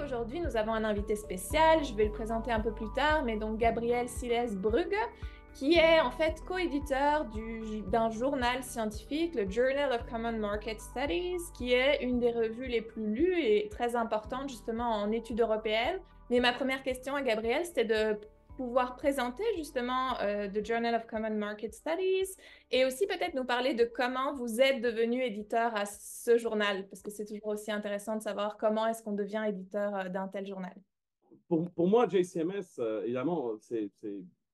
aujourd'hui, nous avons un invité spécial. Je vais le présenter un peu plus tard, mais donc Gabriel Siles Brugge, qui est en fait co-éditeur d'un journal scientifique, le Journal of Common Market Studies, qui est une des revues les plus lues et très importante justement en études européennes. Mais ma première question à Gabriel, c'était de pouvoir présenter justement The Journal of Common Market Studies et aussi peut-être nous parler de comment vous êtes devenu éditeur à ce journal, parce que c'est toujours aussi intéressant de savoir comment est-ce qu'on devient éditeur d'un tel journal. Pour moi, JCMS, évidemment, c'est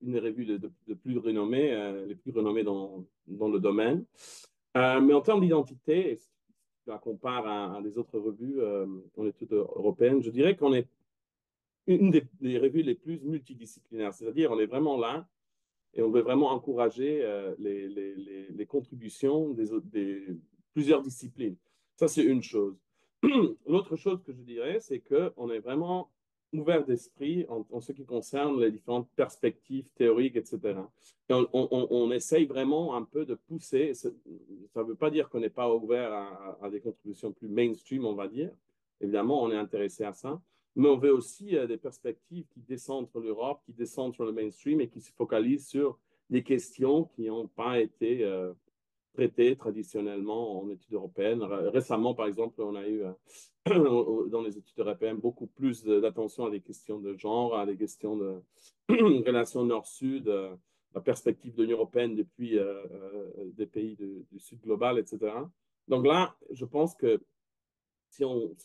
une des revues de plus renommées, les plus renommées dans le domaine. Mais en termes d'identité, si tu la compares à des autres revues en études européennes, je dirais qu'on est une des revues les plus multidisciplinaires. C'est-à-dire, on est vraiment là et on veut vraiment encourager les contributions des plusieurs disciplines. Ça, c'est une chose. L'autre chose que je dirais, c'est qu'on est vraiment ouvert d'esprit en ce qui concerne les différentes perspectives théoriques, etc. Et on essaye vraiment un peu de pousser. Ça ne veut pas dire qu'on n'est pas ouvert à des contributions plus mainstream, on va dire. Évidemment, on est intéressé à ça. Mais on veut aussi des perspectives qui descendent l'Europe, qui descendent sur le mainstream et qui se focalisent sur des questions qui n'ont pas été traitées traditionnellement en études européennes. Récemment, par exemple, on a eu dans les études européennes beaucoup plus d'attention à des questions de genre, à des questions de relations nord-sud, la perspective de l'Union européenne depuis des pays du sud global, etc. Donc là, je pense que si on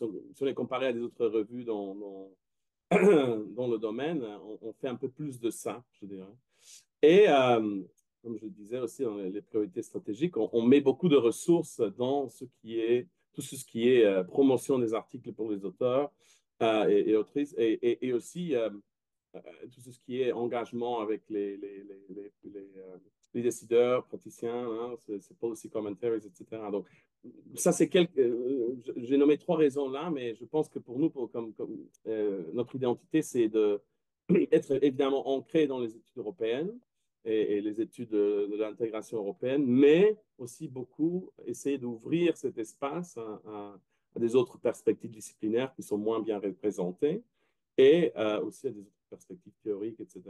est comparé à des autres revues dans le domaine, on fait un peu plus de ça, je dirais. Et comme je le disais aussi dans les priorités stratégiques, on met beaucoup de ressources dans tout ce qui est promotion des articles pour les auteurs et autrices, et aussi tout ce qui est engagement avec les décideurs, praticiens, hein, c'est policy commentaries, etc. Donc, ça, j'ai nommé trois raisons là, mais je pense que pour nous, notre identité, c'est d'être évidemment ancré dans les études européennes et les études de l'intégration européenne, mais aussi beaucoup essayer d'ouvrir cet espace à des autres perspectives disciplinaires qui sont moins bien représentées et aussi à des autres perspectives théoriques, etc.,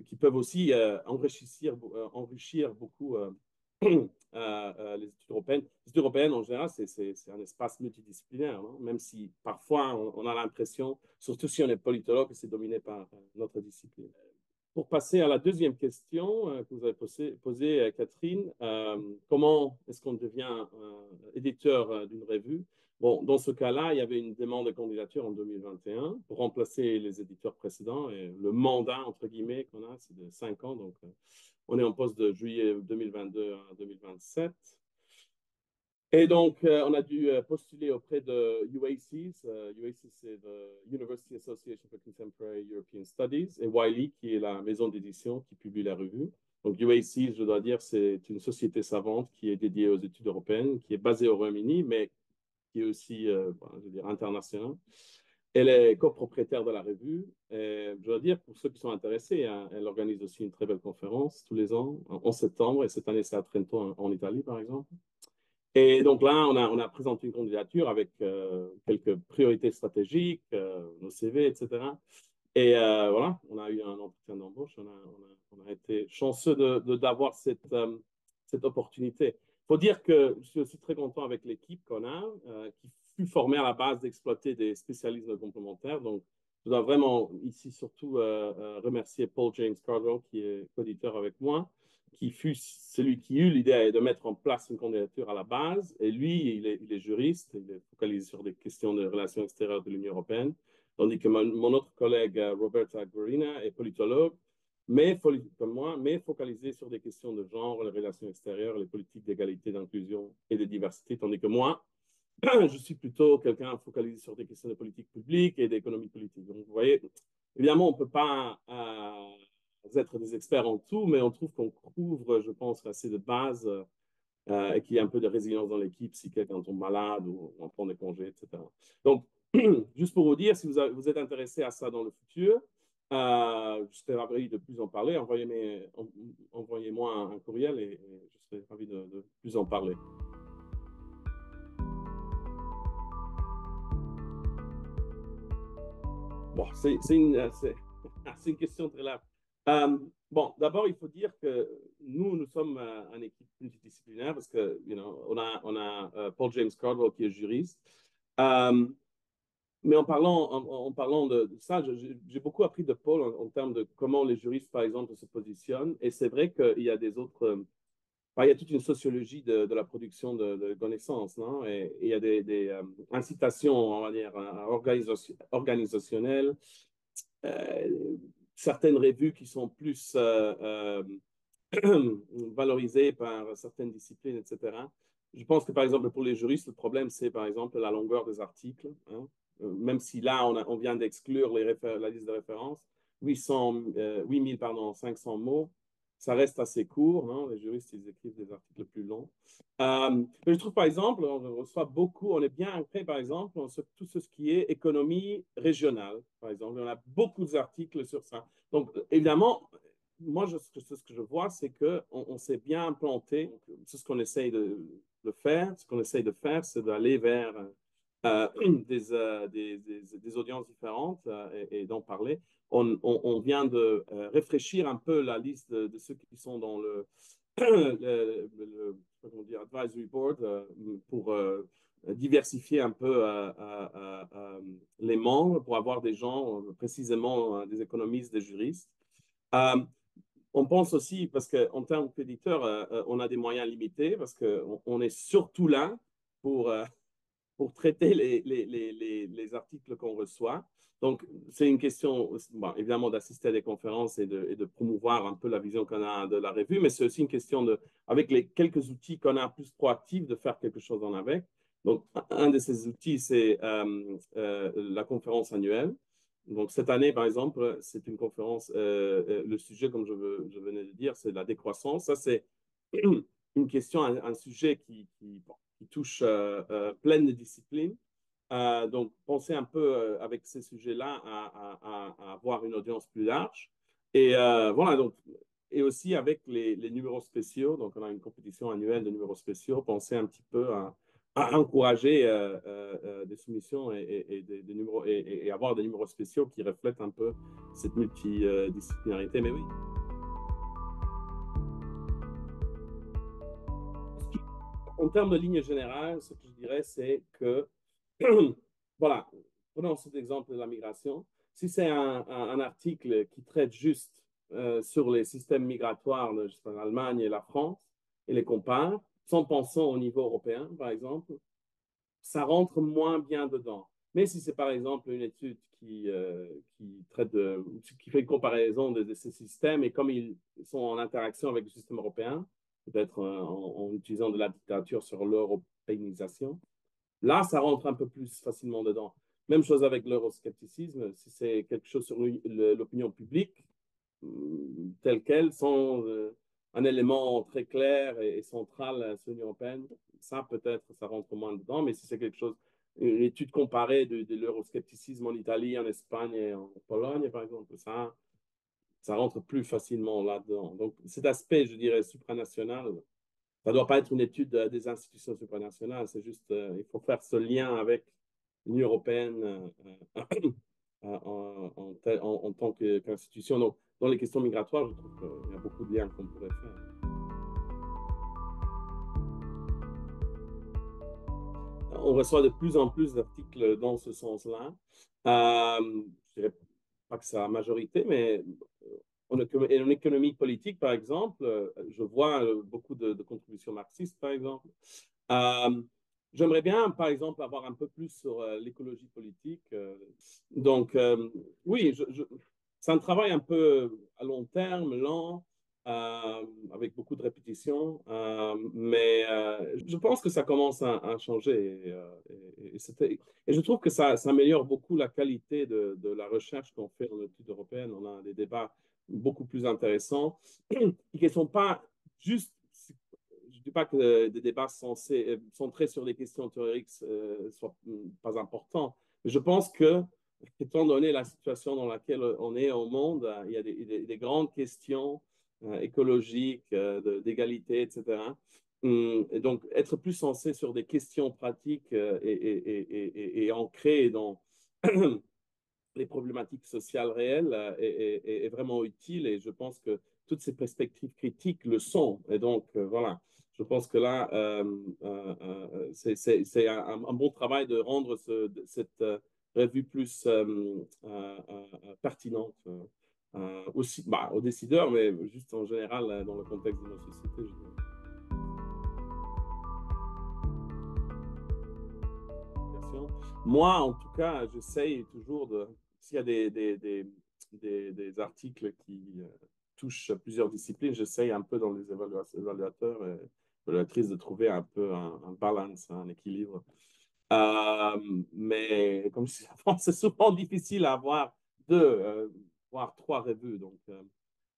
qui peuvent aussi enrichir beaucoup les études européennes. Les études européennes, en général, c'est un espace multidisciplinaire, non? Même si parfois on a l'impression, surtout si on est politologue, que c'est dominé par notre discipline. Pour passer à la deuxième question que vous avez posée, Catherine, comment est-ce qu'on devient éditeur d'une revue? Bon, dans ce cas-là, il y avait une demande de candidature en 2021 pour remplacer les éditeurs précédents. Et le mandat, entre guillemets, qu'on a, c'est de 5 ans. Donc, on est en poste de juillet 2022 à 2027. Et donc, on a dû postuler auprès de UACs. UACs, c'est the University Association for Contemporary European Studies, et Wiley, qui est la maison d'édition qui publie la revue. Donc, UACs, je dois dire, c'est une société savante qui est dédiée aux études européennes, qui est basée au Royaume-Uni, mais qui est aussi, je veux dire, internationale. Elle est copropriétaire de la revue. Et je dois dire, pour ceux qui sont intéressés, hein, elle organise aussi une très belle conférence tous les ans, en septembre, et cette année, c'est à Trento, en Italie, par exemple. Et donc là, on a présenté une candidature avec quelques priorités stratégiques, nos CV, etc. Et voilà, on a eu un entretien d'embauche. On a été chanceux d'avoir cette opportunité. Il faut dire que je suis aussi très content avec l'équipe qu'on a, qui fut formée à la base d'exploiter des spécialismes complémentaires. Donc, je dois vraiment ici surtout remercier Paul James Cardwell, qui est auditeur avec moi, qui fut celui qui eut l'idée de mettre en place une candidature à la base. Et lui, il est juriste, il est focalisé sur des questions de relations extérieures de l'Union européenne, tandis que mon autre collègue, Roberta Guarina, est politologue, comme moi, mais focalisé sur des questions de genre, les relations extérieures, les politiques d'égalité, d'inclusion et de diversité, tandis que moi, je suis plutôt quelqu'un focalisé sur des questions de politique publique et d'économie politique. Donc, vous voyez, évidemment, on ne peut pas être des experts en tout, mais on trouve qu'on couvre, je pense, assez de bases et qu'il y a un peu de résilience dans l'équipe si quelqu'un tombe malade ou on prend des congés, etc. Donc, juste pour vous dire, si vous êtes intéressé à ça dans le futur, je serais ravi de plus en parler. Envoyez-moi un courriel et je serais ravi de plus en parler. Bon, c'est une question très large. Bon, d'abord, il faut dire que nous sommes une équipe multidisciplinaire parce que, on a Paul James Cardwell qui est juriste. Euh, mais en parlant de ça, j'ai beaucoup appris de Paul en termes de comment les juristes, par exemple, se positionnent. Et c'est vrai qu'il y a des autres. Il y a toute une sociologie de la production de connaissances, non? Et il y a des incitations, on va dire, organisationnelles, euh, certaines revues qui sont plus valorisées par certaines disciplines, etc. Je pense que, par exemple, pour les juristes, le problème, c'est, par exemple, la longueur des articles. Hein. Même si là, on vient d'exclure la liste de références, 500 mots, ça reste assez court. Non? Les juristes, ils écrivent des articles plus longs. Mais je trouve, par exemple, on reçoit beaucoup, on est bien ancré, par exemple, sur tout ce qui est économie régionale, par exemple. On a beaucoup d'articles sur ça. Donc, évidemment, moi, ce que je vois, c'est qu'on s'est bien implanté. C'est ce qu'on essaye de faire. Ce qu'on essaye de faire, c'est d'aller vers des audiences différentes et d'en parler. On vient de réfléchir un peu la liste de ceux qui sont dans comment dire, advisory board pour diversifier un peu les membres, pour avoir des gens, précisément des économistes, des juristes. Euh, on pense aussi, parce qu'en termes d'éditeur, on a des moyens limités, parce qu'on est surtout là pour pour traiter les articles qu'on reçoit. Donc, c'est une question, bon, évidemment, d'assister à des conférences et de promouvoir un peu la vision qu'on a de la revue, mais c'est aussi une question avec les quelques outils qu'on a plus proactifs, de faire quelque chose en avec. Donc, un de ces outils, c'est la conférence annuelle. Donc, cette année, par exemple, c'est une conférence, le sujet, comme je venais de dire, c'est la décroissance. Ça, c'est une question, un sujet bon, qui touche plein de disciplines. Donc, pensez un peu avec ces sujets-là à avoir une audience plus large. Et voilà, donc, et aussi avec les numéros spéciaux. Donc, on a une compétition annuelle de numéros spéciaux. Pensez un petit peu à encourager des soumissions des numéros, et avoir des numéros spéciaux qui reflètent un peu cette multidisciplinarité. Mais oui. En termes de ligne générale, ce que je dirais, c'est que, voilà, prenons cet exemple de la migration. Si c'est un article qui traite juste sur les systèmes migratoires de l'Allemagne et la France et les compare, sans penser au niveau européen, par exemple, ça rentre moins bien dedans. Mais si c'est par exemple une étude qui qui fait une comparaison de ces systèmes et comme ils sont en interaction avec le système européen, peut-être en utilisant de la littérature sur l'européanisation, là, ça rentre un peu plus facilement dedans. Même chose avec l'euroscepticisme, si c'est quelque chose sur l'opinion publique, telle qu'elle, sans un élément très clair et central sur l'Union européenne, ça peut-être, ça rentre moins dedans, mais si c'est quelque chose, une étude comparée de l'euroscepticisme en Italie, en Espagne et en Pologne, par exemple, ça rentre plus facilement là-dedans. Donc, cet aspect, je dirais, supranational, ça ne doit pas être une étude des institutions supranationales, c'est juste, il faut faire ce lien avec l'Union européenne en tant qu'institution. Donc, dans les questions migratoires, je trouve qu'il y a beaucoup de liens qu'on pourrait faire. On reçoit de plus en plus d'articles dans ce sens-là. Je dirais pas que c'est la majorité, mais en économie politique, par exemple, je vois beaucoup de contributions marxistes, par exemple. J'aimerais bien, par exemple, avoir un peu plus sur l'écologie politique. Donc, oui, c'est un travail un peu à long terme, lent, avec beaucoup de répétitions, mais je pense que ça commence à changer. Et je trouve que ça améliore beaucoup la qualité de la recherche qu'on fait en études européennes. On a des débats beaucoup plus intéressants qui ne sont pas juste. Je ne dis pas que des débats centrés sur des questions théoriques soient pas importants, mais je pense que, étant donné la situation dans laquelle on est au monde, il y a des grandes questions écologiques, d'égalité, etc. Et donc, être plus sensé sur des questions pratiques et ancrées dans les problématiques sociales réelles est vraiment utile et je pense que toutes ces perspectives critiques le sont. Et donc, voilà, je pense que là, c'est un bon travail de rendre cette revue plus pertinente aussi bah, aux décideurs, mais juste en général dans le contexte de nos sociétés, je dirais. Moi, en tout cas, j'essaye toujours de. S'il y a des articles qui touchent plusieurs disciplines, j'essaye un peu dans les évaluateurs et évaluatrices de trouver un peu un balance, un équilibre. Mais comme je disais avant, c'est souvent difficile à avoir deux, voire trois revues. Donc,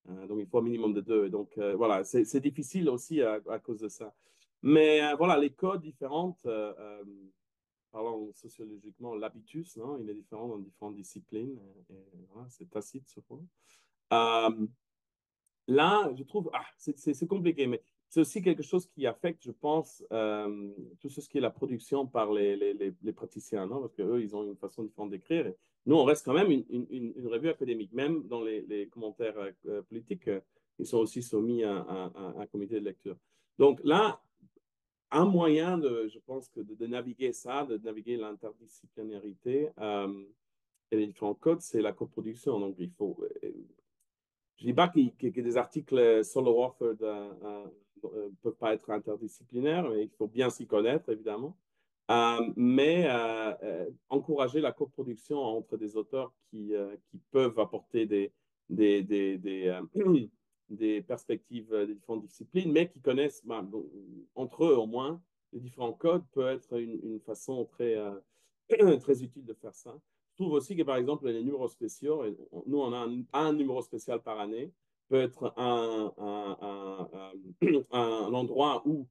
il faut un minimum de deux. Donc, voilà, c'est difficile aussi à cause de ça. Mais voilà, les codes différentes. Parlant sociologiquement, l'habitus, non? Il est différent dans différentes disciplines. Et voilà, c'est tacite, ce point. Euh, Là, je trouve, c'est compliqué, mais c'est aussi quelque chose qui affecte, je pense, tout ce qui est la production par les praticiens, non? Parce qu'eux, ils ont une façon différente d'écrire. Et nous, on reste quand même une revue académique. Même dans les commentaires politiques, ils sont aussi soumis à un comité de lecture. Donc là, un moyen je pense, de naviguer ça, de naviguer l'interdisciplinarité et les différents codes, c'est la coproduction. Donc, il faut. Je ne dis pas que des articles solo-authored ne peuvent pas être interdisciplinaires, mais il faut bien s'y connaître, évidemment. Mais encourager la coproduction entre des auteurs qui peuvent apporter des perspectives des différentes disciplines, mais qui connaissent, entre eux au moins, les différents codes peut être une façon très utile de faire ça. Je trouve aussi que, par exemple, les numéros spéciaux, nous, on a un numéro spécial par année, peut être un endroit où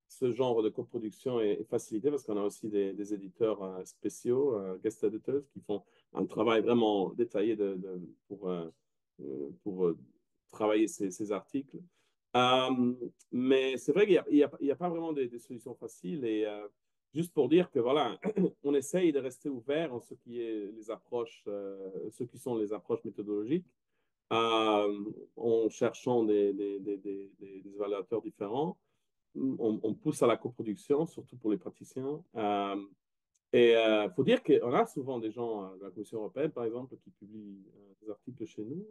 ce genre de coproduction est facilité parce qu'on a aussi des éditeurs spéciaux, guest editors, qui font un travail vraiment détaillé pour travailler ces articles. Mais c'est vrai qu'il n'y a pas vraiment des solutions faciles et juste pour dire que voilà, on essaye de rester ouvert en ce qui est les approches, ce qui sont les approches méthodologiques, en cherchant des évaluateurs différents. On pousse à la coproduction, surtout pour les praticiens. Et il faut dire qu'on a souvent des gens de la Commission européenne, par exemple, qui publient des articles chez nous.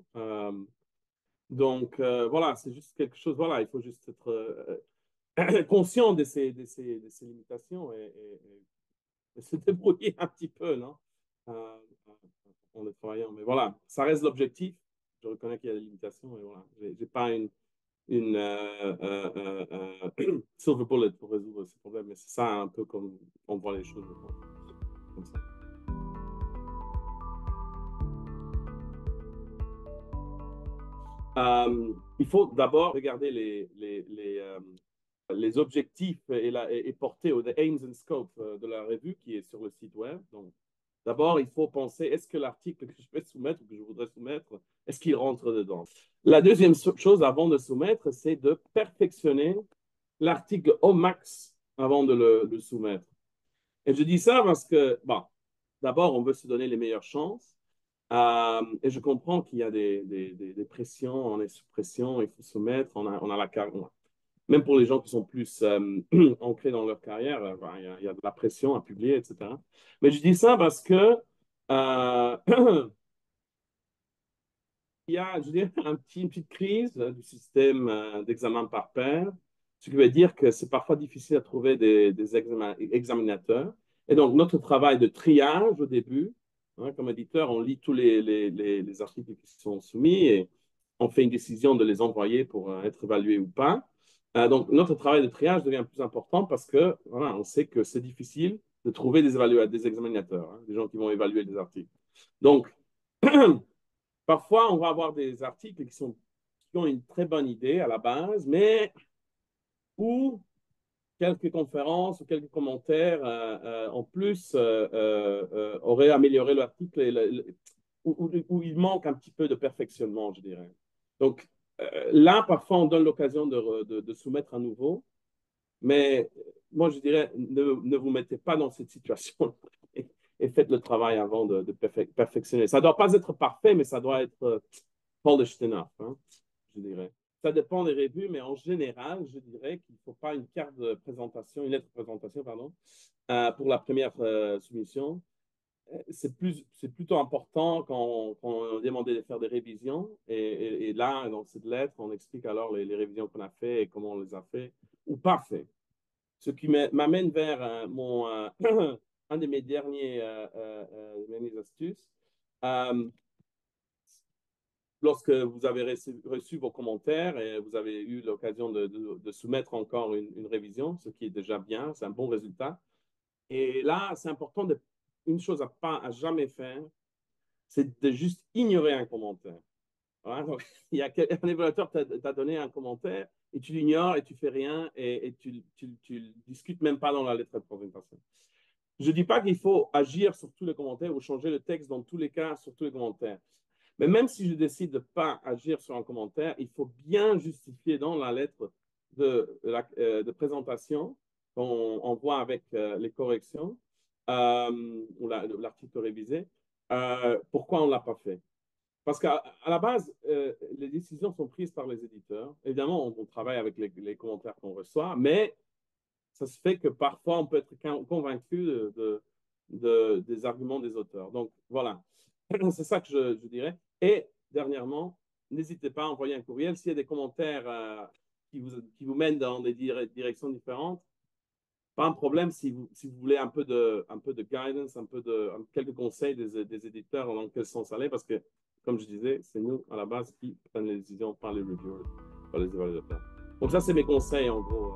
Donc, voilà, c'est juste quelque chose, voilà, il faut juste être conscient de ces limitations et se débrouiller un petit peu, non? Euh, en le travaillant. Mais voilà, ça reste l'objectif. Je reconnais qu'il y a des limitations et voilà, j'ai pas une silver bullet pour résoudre ces problèmes, mais c'est ça un peu comme on voit les choses maintenant, comme ça. Il faut d'abord regarder les objectifs et porter aux aims and scope de la revue qui est sur le site web. Donc, d'abord, il faut penser, est-ce que l'article que je vais soumettre ou que je voudrais soumettre, est-ce qu'il rentre dedans? La deuxième chose avant de soumettre, c'est de perfectionner l'article au max avant de le soumettre. Et je dis ça parce que, bon, d'abord, on veut se donner les meilleures chances. Et je comprends qu'il y a des pressions, on est sous pression, il faut se mettre, on a la carrière. Même pour les gens qui sont plus ancrés dans leur carrière, il y a de la pression à publier, etc. Mais je dis ça parce que il y a, je dirais, une petite crise du système d'examen par pair, ce qui veut dire que c'est parfois difficile à trouver des examinateurs. Et donc, notre travail de triage au début, hein, comme éditeur, on lit tous les articles qui sont soumis et on fait une décision de les envoyer pour être évalués ou pas. Donc, notre travail de triage devient plus important parce que voilà, on sait que c'est difficile de trouver des examinateurs, hein, des gens qui vont évaluer les articles. Donc, parfois, on va avoir des articles qui ont une très bonne idée à la base, mais où quelques conférences ou quelques commentaires en plus auraient amélioré l'article où il manque un petit peu de perfectionnement, je dirais. Donc là, parfois, on donne l'occasion de soumettre à nouveau, mais moi, je dirais, ne vous mettez pas dans cette situation. et faites le travail avant de perfectionner. Ça ne doit pas être parfait, mais ça doit être polished enough, hein, je dirais. Ça dépend des revues, mais en général, je dirais qu'il ne faut pas une carte de présentation, une lettre de présentation, pardon, pour la première soumission. C'est plutôt important quand on demandait de faire des révisions. Et là, dans cette lettre, on explique alors les révisions qu'on a fait et comment on les a fait ou pas fait. Ce qui m'amène vers un de mes dernières astuces. Lorsque vous avez reçu vos commentaires et vous avez eu l'occasion de soumettre encore une révision, ce qui est déjà bien, c'est un bon résultat. Et là, c'est important une chose à jamais faire, c'est de juste ignorer un commentaire. Voilà, donc, il y a un évaluateur t'a donné un commentaire et tu l'ignores et tu fais rien et tu discutes même pas dans la lettre de présentation. Je ne dis pas qu'il faut agir sur tous les commentaires ou changer le texte dans tous les cas sur tous les commentaires. Mais même si je décide de ne pas agir sur un commentaire, il faut bien justifier dans la lettre de présentation qu'on envoie avec les corrections ou l'article révisé, pourquoi on ne l'a pas fait. Parce qu'à la base, les décisions sont prises par les éditeurs. Évidemment, on travaille avec les commentaires qu'on reçoit, mais ça se fait que parfois, on peut être convaincu des arguments des auteurs. Donc, voilà. C'est ça que je dirais. Et dernièrement, n'hésitez pas à envoyer un courriel. S'il y a des commentaires qui vous mènent dans des directions différentes, pas un problème si vous voulez un peu de guidance, quelques conseils des éditeurs dans quel sens aller, parce que, comme je disais, c'est nous, à la base, qui prennent les décisions par les reviewers, par les évaluateurs. Donc ça, c'est mes conseils, en gros.